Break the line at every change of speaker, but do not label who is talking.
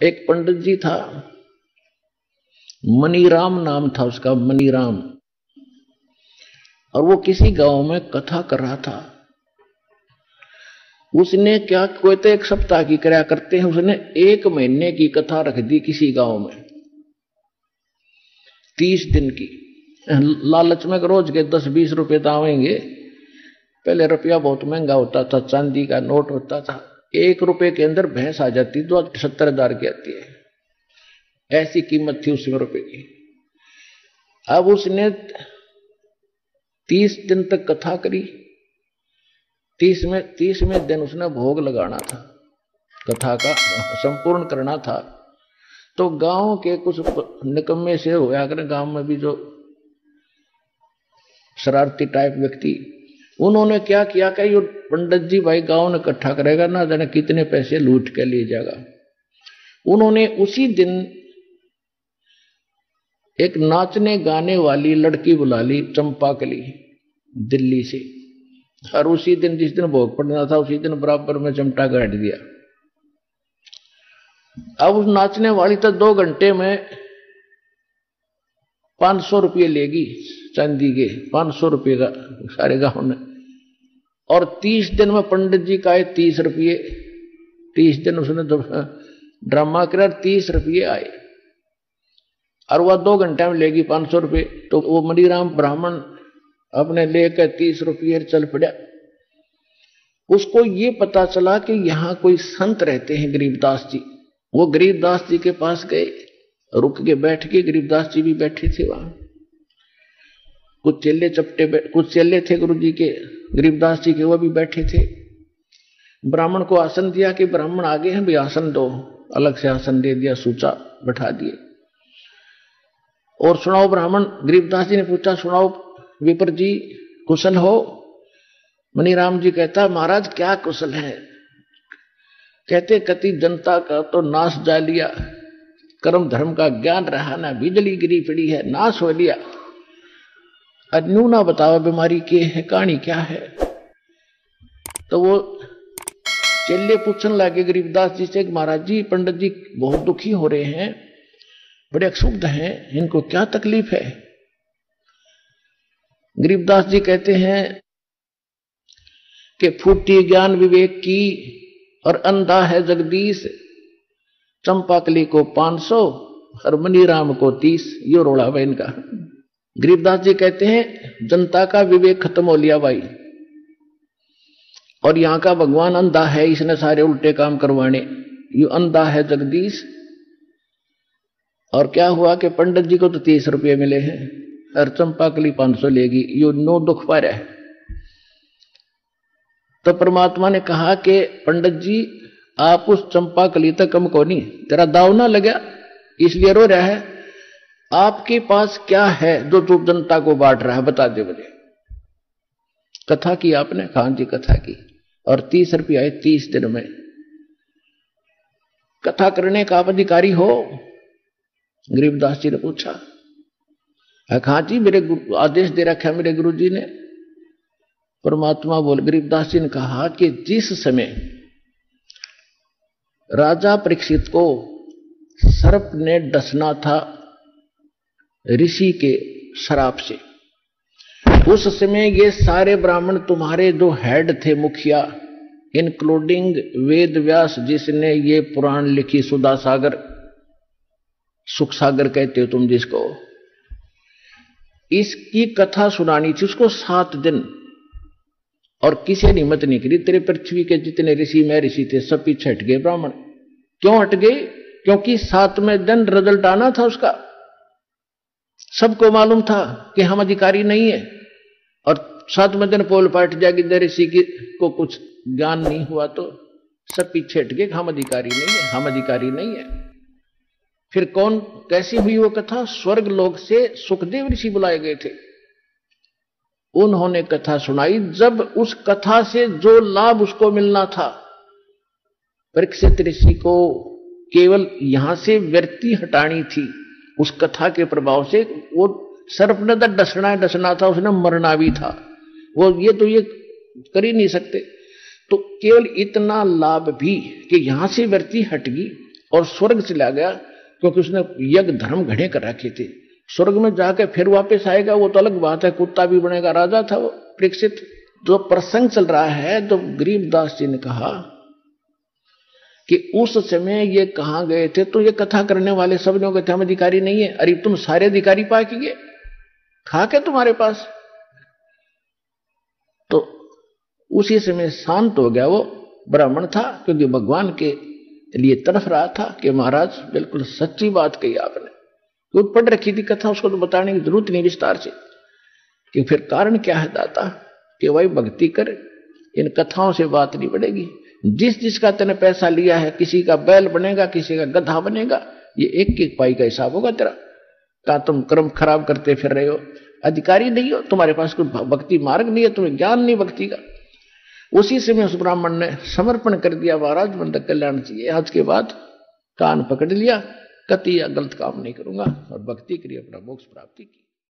एक पंडित जी था, मनीराम नाम था उसका, मनीराम। और वो किसी गांव में कथा कर रहा था। उसने क्या, कोई तो एक सप्ताह की कराया करते हैं, उसने 1 महीने की कथा रख दी किसी गांव में, 30 दिन की। लालच में रोज के 10-20 रुपए तो आवेंगे। पहले रुपया बहुत महंगा होता था, चांदी का नोट होता था, 1 रुपए के अंदर भैंस आ जाती, तो 70,000 की आती है, ऐसी कीमत थी उस रुपए की। अब उसने 30 दिन तक कथा करी। 30वें दिन उसने भोग लगाना था, कथा का संपूर्ण करना था। तो गांव के कुछ निकम्मे से होया कर, गांव में भी जो शरारती टाइप व्यक्ति, उन्होंने क्या किया कि ये पंडित जी भाई गांव ने इकट्ठा करेगा ना जाने कितने पैसे लूट के ले जाएगा। उन्होंने उसी दिन एक नाचने गाने वाली लड़की बुला ली, चंपाकली, दिल्ली से। और उसी दिन, जिस दिन भोग पड़ना था, उसी दिन बराबर में चमटा गाड़ दिया। अब उस नाचने वाली तो 2 घंटे में 500 रुपये लेगी, चांदी के 500 रुपये का सारे गांव में। और 30 दिन में पंडित जी का आए 30 रुपये। 30 दिन उसने ड्रामा कर 30 रुपये आए, और वह 2 घंटे में लेगी 500 रुपये। तो वो मनीराम ब्राह्मण अपने लेकर 30 रुपये चल पड़ा। उसको ये पता चला कि यहां कोई संत रहते हैं, गरीबदास जी। वो गरीबदास जी के पास गए, रुक के बैठ के, गरीबदास जी भी बैठे थे वहां। कुछ चेले थे गुरु जी के, गरीबदास जी के, वो भी बैठे थे। ब्राह्मण को आसन दिया कि ब्राह्मण आगे हैं, भी आसन दो। अलग से आसन दे दिया, सूचा बैठा दिए। और सुनाओ ब्राह्मण, गरीबदास जी ने पूछा, सुनाओ विपर जी, कुशल हो? मनीराम जी कहता, महाराज क्या कुशल है? कहते, कति जनता का तो नाश जा लिया, कर्म धर्म का ज्ञान रहा ना, बिजली गिरी पड़ी है, नाश हो लिया। अन्यू ना बताओ बीमारी के है, कहानी क्या है? तो वो चेले पूछने लगे गरीबदास जी से, महाराज जी पंडित जी बहुत दुखी हो रहे हैं, बड़े अक्षुब्ध हैं, इनको क्या तकलीफ है? गरीबदास जी कहते हैं कि फूटी ज्ञान विवेक की और अंधा है जगदीश, चंपाकली को 500 और मनीराम को 30। यो रोड़ा है इनका। गरीबदास जी कहते हैं जनता का विवेक खत्म हो लिया भाई, और यहां का भगवान अंधा है, इसने सारे उल्टे काम करवाने। यो अंधा है जगदीश। और क्या हुआ कि पंडित जी को तो 30 रुपये मिले हैं और चंपाकली 500 लेगी। यो 9 दुख पर है। तो परमात्मा ने कहा कि पंडित जी आप उस चंपाकली तक कम को नहीं, तेरा दाव ना लगा इसलिए रो रहा है। आपके पास क्या है जो तू जनता को बांट रहा है, बता दे मुझे। कथा की आपने? खान जी कथा की, और 30 रुपये आए 30 दिन में। कथा करने का आप अधिकारी हो? गरीबदास जी ने पूछा। खां जी मेरे आदेश दे रखा मेरे गुरु जी ने। परमात्मा बोल, गरीबदास जी ने कहा कि जिस समय राजा परीक्षित को सर्प ने डसना था ऋषि के श्राप से, उस समय ये सारे ब्राह्मण तुम्हारे जो हेड थे, मुखिया, इंक्लूडिंग वेद व्यास जिसने ये पुराण लिखी, सुधा सागर, सुख सागर कहते हो तुम जिसको, इसकी कथा सुनानी थी उसको 7 दिन। और किसी ने हिम्मत नहीं करी। तेरे पृथ्वी के जितने ऋषि में ऋषि थे सब पीछे हट गए ब्राह्मण। क्यों हट गए? क्योंकि 7वें दिन रिजल्ट आना था उसका। सबको मालूम था कि हम अधिकारी नहीं है, और 7वें दिन पोल पाट जाएगी, ऋषि को कुछ ज्ञान नहीं हुआ तो सब पीछे हट गए, हम अधिकारी नहीं है, हम अधिकारी नहीं है। फिर कौन, कैसी हुई वो कथा? स्वर्ग लोक से सुखदेव ऋषि बुलाए गए थे, उन्होंने कथा सुनाई। जब उस कथा से जो लाभ उसको मिलना था, परीक्षित ऋषि को केवल यहां से वृत्ति हटानी थी उस कथा के प्रभाव से। वो सर्प ने तो डसना था, उसने मरना भी था, वो ये कर ही नहीं सकते। तो केवल इतना लाभ भी कि यहां से वृत्ति हट गई, और स्वर्ग चला गया, क्योंकि उसने यज्ञ धर्म घड़े कर रखे थे। स्वर्ग में जाके फिर वापस आएगा वो तो अलग बात है, कुत्ता भी बनेगा, राजा था वो परीक्षित। जो प्रसंग चल रहा है, तो गरीबदास जी ने कहा कि उस समय ये कहां गए थे, तो ये कथा करने वाले सब लोग कहते हम अधिकारी नहीं है। अरे तुम सारे अधिकारी पा के गए, खा के तुम्हारे पास। तो उसी समय शांत हो गया वो ब्राह्मण था, क्योंकि भगवान के लिए तड़फ रहा था कि महाराज बिल्कुल सच्ची बात कही आपने। तो पढ़ रखी थी कथा, उसको तो बताने की जरूरत नहीं विस्तार से कि फिर कारण क्या है दाता, कि भाई भक्ति कर, इन कथाओं से बात नहीं बढ़ेगी। जिस जिसका तेने पैसा लिया है, किसी का बैल बनेगा, किसी का गधा बनेगा, ये एक एक पाई का हिसाब होगा तेरा। कहा तुम कर्म खराब करते फिर रहे हो, अधिकारी नहीं हो, तुम्हारे पास कोई भक्ति मार्ग नहीं है, तुम्हें ज्ञान नहीं भक्ति का। उसी समय उस ब्राह्मण ने समर्पण कर दिया, महाराज बंधक कल्याण चाहिए, आज के बाद कान पकड़ लिया, कति या गलत काम नहीं करूंगा, और भक्ति करी, अपना मोक्ष प्राप्ति की।